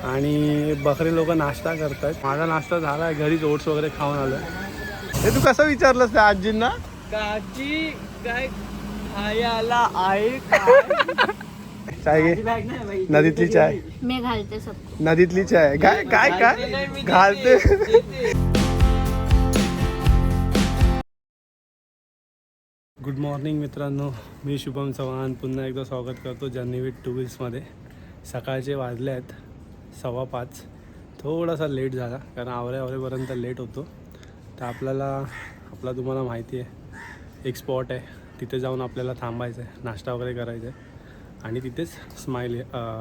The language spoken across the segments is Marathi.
आणि बकरी लोक नाश्ता करतात. माझा नाश्ता झाला आहे, घरीच ओट्स वगैरे खाऊन आलो. हे तू कसं विचारलंस त्या आजींना? काची काय खायला आहे चाय घे, नदीतली चाय. मी घालते सब नदीतली चाय. काय काय काय घालते? गुड मॉर्निंग मित्रांनो, मी शुभम चव्हाण पुन्हा एकदा स्वागत करतो जर्नी विथ टू व्हील्समध्ये. सकाळचे वाजले आहेत 5:15. थोडासा लेट झाला कारण आवरेपर्यंत लेट होतो. तर आपला तुम्हाला माहिती आहे एक स्पॉट आहे, तिथे जाऊन आपल्याला थांबायचं आहे, नाश्ता वगैरे करायचा आहे आणि तिथेच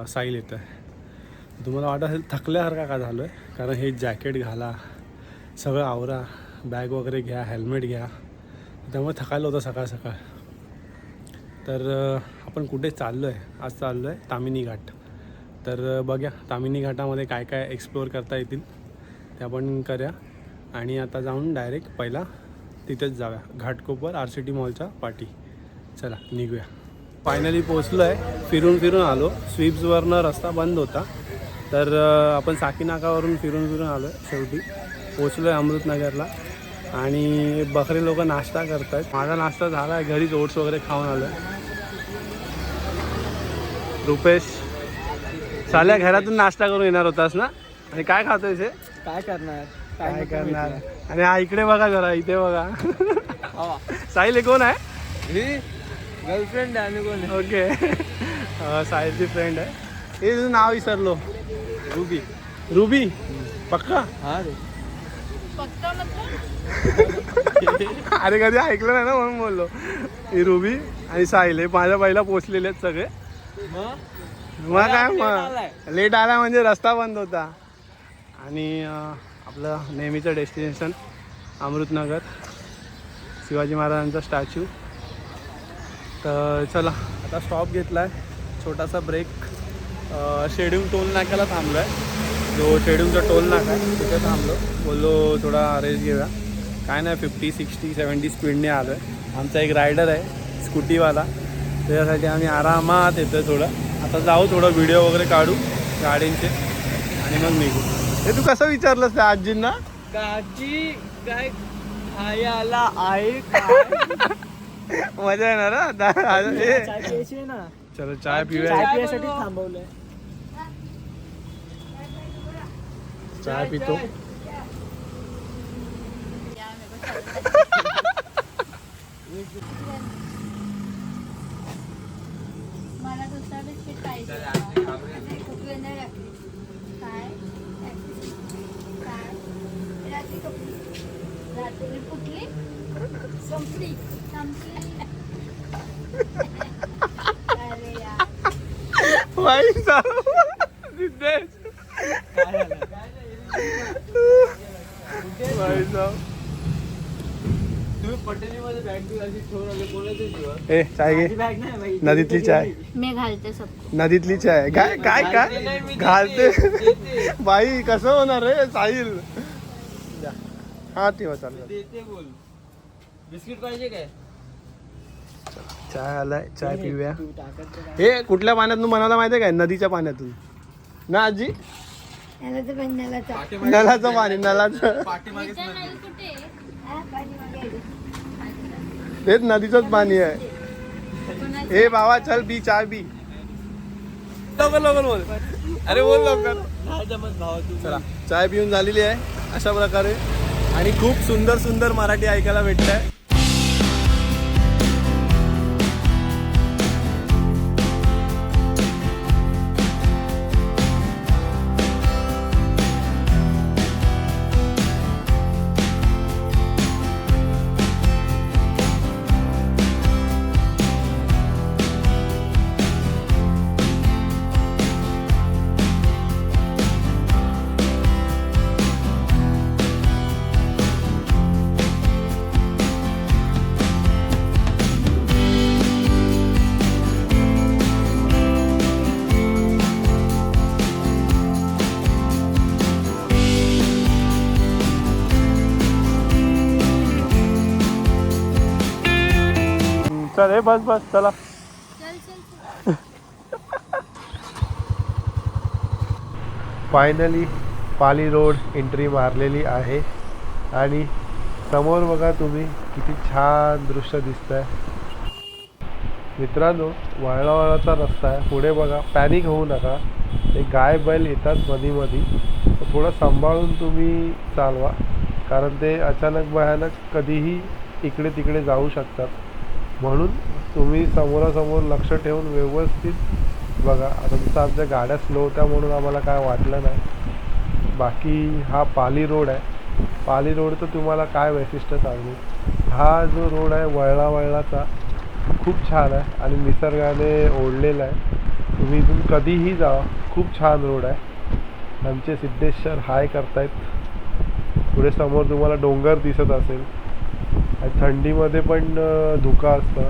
साईल येतं आहे. तुम्हाला वाटत असेल थकल्यासारखा का झालो आहे, कारण हे जॅकेट घाला, सगळं आवरा, बॅग वगैरे घ्या, हेल्मेट घ्या, त्यामुळे थकायला होतं सकाळ सकाळ. तर आपण कुठे चाललो आहे? आज चाललो आहे तामिनी घाट. तर बघा तामिनी घाटामध्ये काय काय एक्सप्लोअर करता येतील ते आपण करूया. आणि आता जाऊन डायरेक्ट पहिला तिथेच जाऊया, घाटकोपर RCT मॉलच्या पाठी. चला निघूया. फायनली पोचलो आहे, फिरून आलो. स्वीप्सवरनं रस्ता बंद होता, तर आपण साकीनाकावरून फिरून आलो आहे. शेवटी पोचलो आहे अमृतनगरला. आणि बकरी लोक नाश्ता करतात. माझा नाश्ता झाला आहे, घरीच ओट्स वगैरे खाऊन आलो आहे. रुपेश, साल्या घरातून नाश्ता करून येणार होतास ना, आणि काय खातोय हे? काय करणार आणि हा इकडे बघा जरा, इथे बघा. साहिल कोण आहे? ही गर्लफ्रेंड आहे. आणि कोण? ओके, साहिलची फ्रेंड आहे. हे तुझं नाव विसरलो. रुबी पक्का? हा रे पक्का अरे कधी ऐकलं नाही ना म्हणून बोललो. ही रुबी आणि साहिल हे माझ्या पहिला पोचलेले आहेत सगळे. मग काय मग लेट आला म्हणजे रस्ता बंद होता. आणि आपलं नेहमीचं डेस्टिनेशन अमृतनगर, शिवाजी महाराजांचा स्टॅच्यू. तर चला आता स्टॉप घेतला आहे, छोटासा ब्रेक. शेड्यूल टोल नाक्याला थांबलो आहे, जो शेड्यूलचा टोल नाका आहे तिथे थांबलो. बोललो थोडा रेस्ट घेऊया. काय नाही, 50, 60, 70 स्पीडने आलो आहे. आमचा एक रायडर आहे स्कूटीवाला, त्याच्यासाठी आम्ही आरामात येतो आहे. आता जाऊ, थोडा व्हिडिओ वगैरे काढू गाडींचे आणि मग निघू. हे तू कसं विचारलंस त्या आजींना? काची काय खायला आहे मजा येणार ना. चलो चाय पिऊया. चाय पिण्यासाठी थांबवलंय. चाय पितो. मला दुसरा बिस्किट पाहिजे. कुठले नाही राखली काय काय रात्री कुठली संपली. अरे यार भाई सिद्धेश, भाई साहब तुम्ही पटेलीमध्ये बॅग घेऊन अशी ठेवून आले, कोणाचे जीवन? ए चाय घे, बॅग नाही बाई, नदीतली चाय. मी घालते सब नदीतली चाय. काय काय काय घालते? बाई कसं होणार रे साहिल? हा तेव्हा चाललं. देते बोल. बिस्किट पाहिजे काय? चाय आलाय, चाय पिऊया. तू टाकत तर हे कुठल्या पाण्यातून बनवला माहिती आहे काय? नदीच्या पाण्यातून ना आजी? नलाचं पाणी, नलाचं. कुठे तेच नदीचंच पाणी आहे. हे बाबा चल बी, चाय बी लवकर बोल. अरे बोल लवकर. नाही जमत भावा तू. चला चाय पिऊन झालेली आहे अशा प्रकारे. आणि खूप सुंदर मराठी ऐकायला भेटत आहे. चल हे बस चला. फायनली पाली रोड एंट्री मारलेली आहे आणि समोर बघा तुम्ही किती छान दृश्य दिसतंय मित्रांनो. वळणावळणाचा रस्ता आहे. पुढे बघा, पॅनिक होऊ नका. ते गाय बैल येतात मधी तर थोडं सांभाळून तुम्ही चालवा, कारण ते अचानक भयानक कधीही इकडे तिकडे जाऊ शकतात. म्हणून तुम्ही समोरासमोर लक्ष ठेवून व्यवस्थित बघा. आता जसं आमच्या गाड्या स्लो होत्या म्हणून आम्हाला काय वाटलं नाही. बाकी हा पाली रोड आहे. पाली रोडचं तुम्हाला काय वैशिष्ट्य सांगू. हा जो रोड आहे वळणाचा खूप छान आहे आणि निसर्गाने ओढलेला आहे. तुम्ही इथून कधीही जा, खूप छान रोड आहे. आमचे सिद्धेश्वर हाय करतायत. पुढे समोर तुम्हाला डोंगर दिसत असेल आणि थंडीमध्ये पण धुकं असतं.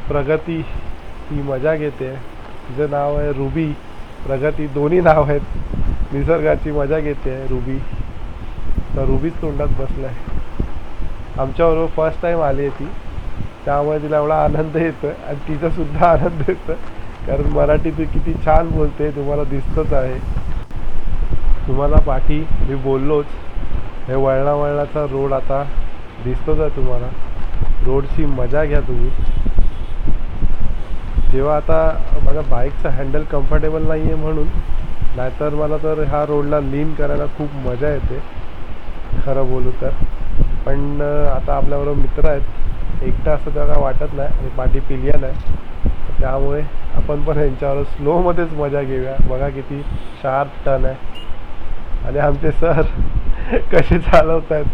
प्रगती ही मजा घेते. तिचं नाव आहे रुबी. प्रगती दोन्ही नाव आहेत. निसर्गाची मजा घेते आहे रुबी. तर रुबीच तोंडात बसलाय. आमच्याबरोबर फर्स्ट टाईम आली आहे ती, त्यामुळे तिला एवढा आनंद येतो आहे आणि तिचासुद्धा आनंद येतो कारण मराठी ती किती छान बोलते तुम्हाला दिसतच आहे. तुम्हाला पाठी मी बोललोच, हे वळणाचा रोड आता दिसतोच आहे तुम्हाला. रोडची मजा घ्या तुम्ही. जेव्हा आता माझ्या बाईकचं हँडल कम्फर्टेबल नाही आहे म्हणून, नाहीतर मला तर ह्या रोडला लीन करायला खूप मजा येते खरं बोलू तर. पण आता आपल्याबरोबर मित्र आहेत, एकटा असं तेव्हा काय वाटत नाही आणि पाठी पिलियन आहे, त्यामुळे आपण पण यांच्यावर स्लोमध्येच मजा घेऊया. बघा किती शार्प टर्न आहे आणि आमचे सर कसे चालवत आहेत.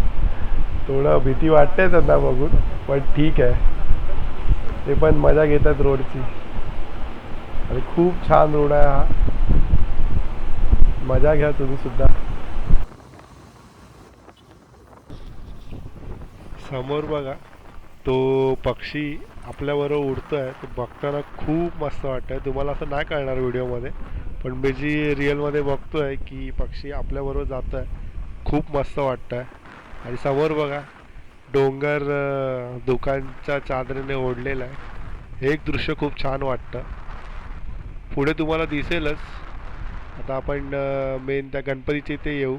थोडं भीती वाटते त्यांना बघून, पण ठीक आहे. ते पण मजा घेतात रोडची आणि खूप छान रोड आहे हा. मजा घ्या तुम्ही सुद्धा. समोर बघा तो पक्षी आपल्याबरोबर उडतोय. तो बघताना खूप मस्त वाटतंय. तुम्हाला असं नाही कळणार व्हिडिओमध्ये, पण मी जी रिअलमध्ये बघतोय की पक्षी आपल्याबरोबर जात आहे, खूप मस्त वाटतंय. आणि समोर बघा डोंगर दुकानच्या चादरीने ओढलेला आहे. हे एक दृश्य खूप छान वाटतं. पुढे तुम्हाला दिसेलच. आता आपण मेन त्या गणपतीच्या इथे येऊ.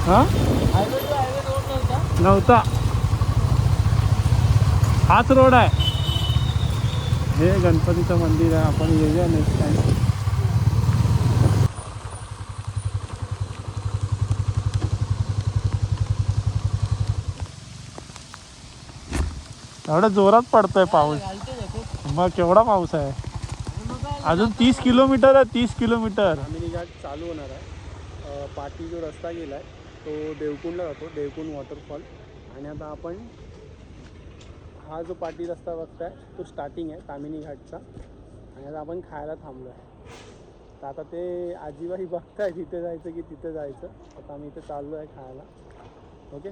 हां नव्हता, हाच रोड आहे. हे गणपतीचं मंदिर आहे. आपण येऊया नेक्स्ट टाइम. एवढा जोरात पडतोय पाऊस. मग केवढा पाऊस आहे. अजून 30 किलोमीटर आहे. 30 किलोमीटर आम्ही घाट चालू होणार आहे. पाटी जो रस्ता गेला आहे तो देवकुंडला जातो, देवकुंड वॉटरफॉल. आणि आता आपण हा जो पाटी रस्ता बघताय तो स्टार्टिंग आहे तामिनी घाटचा. आणि आता आपण खायला थांबलो आहे. तर आता ते आजीबाई बघताय तिथे जायचं की तिथे जायचं. आता आम्ही इथे चाललो आहे खायला. ओके,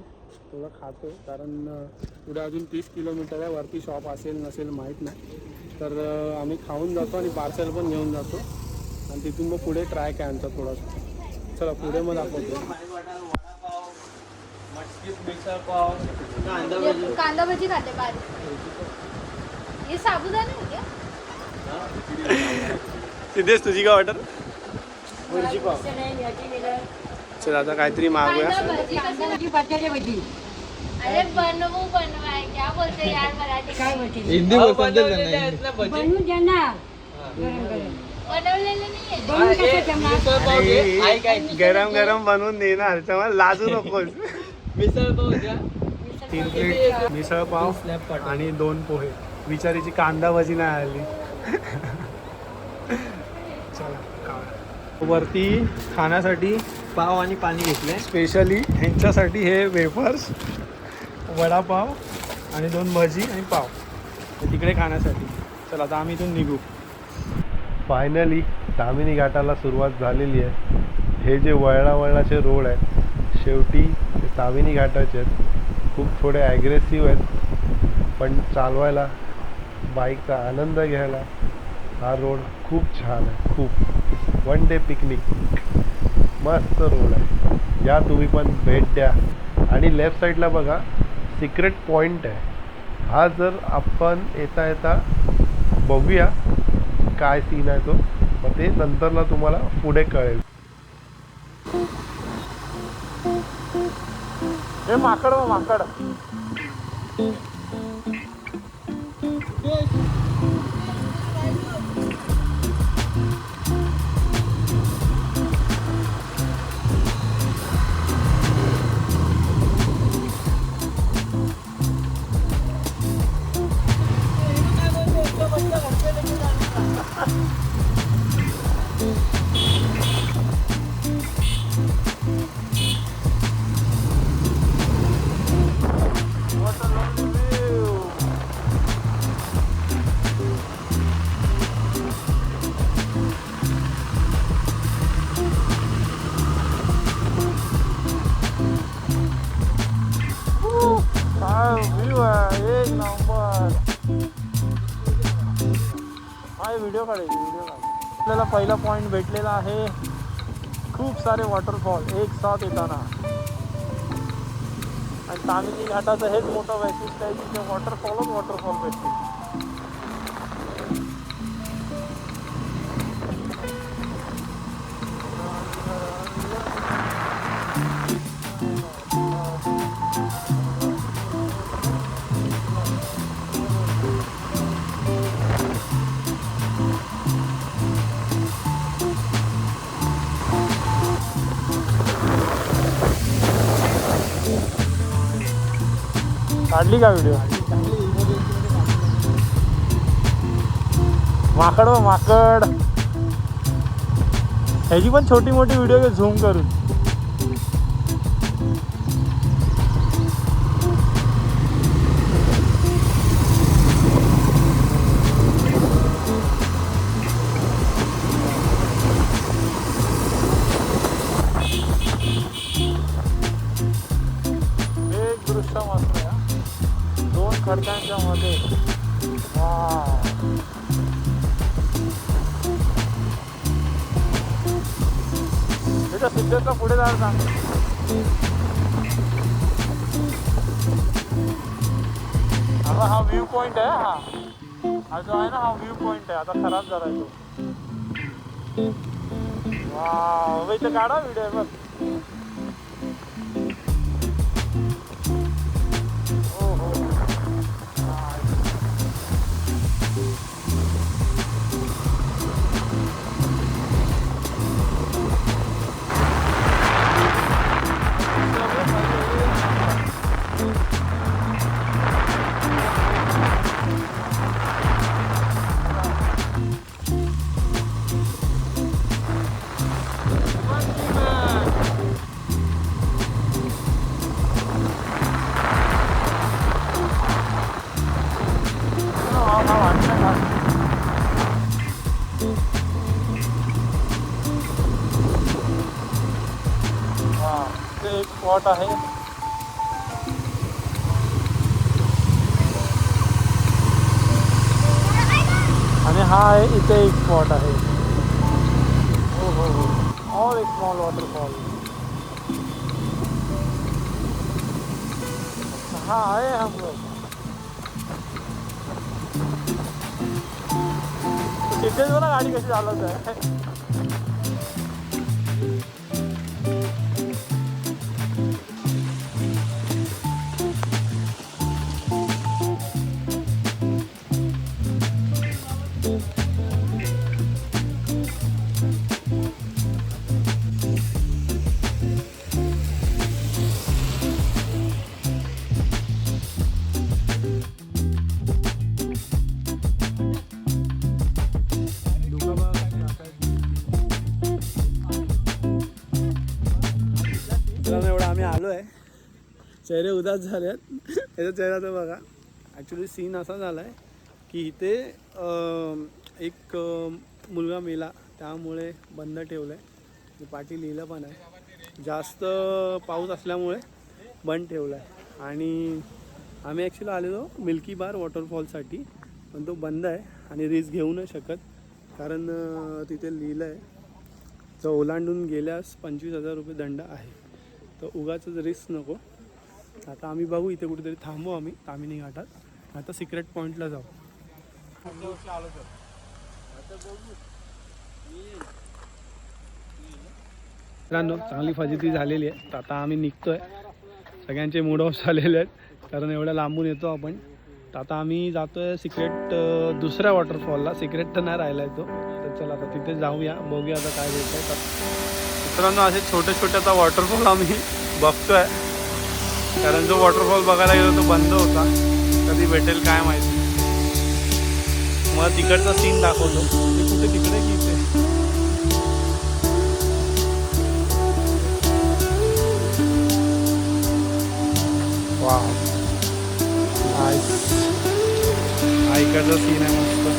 थोडं खातो आहे कारण पुढे अजून 30 किलोमीटर आहे. वरती शॉप असेल नसेल माहीत नाही. तर आम्ही खाऊन जातो आणि पार्सल पण घेऊन जातो आणि तिथून मग पुढे ट्राय काय आमचा थोडासा. चला पुढे मग दाखवतो. कांदा भजी खाते बारीक. हे साबुदाणा आहे क्या? सिद्धेश तुझी काय ऑर्डर? भजी पाव. चल आता काहीतरी मागूया. अरे बनवाय क्या बोलते यार मराठी काय बोलते. हिंदी बनवून द्या ना. बनवलेलं नाही. गरम गरम बनवून देणार, त्यामुळे लाजू नकोस. मिसळ पाव द्या. 3 प्लेट मिसळ पाव आणि 2 पोहे. विचारीची कांदा भजी नाही आली. चला वरती खाण्यासाठी पाव आणि पाणी घेतलंय स्पेशली ह्यांच्यासाठी. हे वेफर्स, वडापाव आणि 2 भजी आणि पाव तिकडे खाण्यासाठी. चला आता आम्ही इथून निघू. फायनली तामिनी घाटाला सुरुवात झालेली आहे. हे जे वळणाचे रोड आहेत शेवटी ते तामिनी घाटाचे आहेत. खूप थोडे ॲग्रेसिव्ह आहेत, पण चालवायला बाईकचा आनंद घ्यायला हा रोड खूप छान आहे. खूप वन डे पिकनिक मस्त रोड आहे. या तुम्ही पण भेट द्या. आणि लेफ्ट साईडला बघा सिक्रेट पॉईंट आहे. हा जर आपण येता येता बघूया काय सीन आहे तो, मग ते नंतरला तुम्हाला पुढे कळेल. हे माकड माकड एक नंबर. हा व्हिडिओ काढ. आपल्याला पहिला पॉइंट भेटलेला आहे. खूप सारे वॉटरफॉल एक साथ येताना, आणि तामिनी घाटाचं हेच मोठं वैशिष्ट्य आहे की वॉटरफॉलच वॉटरफॉल भेटते. काढली का व्हिडिओ? माकड माकड. ह्याची पण छोटी मोठी व्हिडिओ घे झूम करून. एक दृश्य मस्त आहे. दोन खडकांच्या मध्ये. त्याच्या सिद्धेचा पुढे जायला सांग. आता हा व्ह्यू पॉइंट आहे. हा जो आहे ना, हा व्ह्यू पॉइंट आहे. आता खराब झाला आहे तो. वा इथे काढा व्हिडिओ बघ. एक स्पॉट आहे. आणि हा आहे इथे एक स्पॉट आहे. हो और एक स्मॉल वॉटरफॉल. हाँ आए हम लोग. सिद्धेश बघा गाडी कशी चालत आहे. एवढा आम्ही आलो आहे. चेहरे उदास झाले आहेत. याचा चेहरा तर बघा. ॲक्च्युली सीन असा झाला आहे की इथे एक मुलगा मेला, त्यामुळे बंद ठेवलं आहे. पाठी लिहिलं पण आहे. जास्त पाऊस असल्यामुळे बंद ठेवला आहे. आणि आम्ही ॲक्च्युली आलेलो मिल्की बार वॉटरफॉलसाठी, पण तो बंद आहे आणि रिस्क घेऊ नाही शकत कारण तिथे लिहिलं आहे जर ओलांडून गेल्यास 25,000 रुपये दंड आहे. तर उगाच रिस्क नको. आता आम्ही बघू इथे कुठेतरी थांबू आम्ही तामिनी घाटात. आता सिक्रेट पॉईंटला जाऊ. मित्रांनो चांगली फजिती झालेली आहे. तर आता आम्ही निघतोय. सगळ्यांचे मूड ऑफ झालेले आहेत कारण एवढ्या लांबून येतो आपण. तर आता आम्ही जातोय सिक्रेट दुसऱ्या वॉटरफॉलला. सिक्रेट तर नाही राहिला आहे तो. तर चला आता तिथे जाऊया, बघूया आता काय भेटत आहे. मित्रांनो असे छोटे छोटे आता वॉटरफॉल आम्ही बघतोय कारण जो वॉटरफॉल बघायला गेलो तो बंद होता. कधी भेटेल काय माहिती. मला तिकडचा सीन दाखवतो. ते कुठे तिकडे की इथे. वा इकडचा सीन आहे मस्त.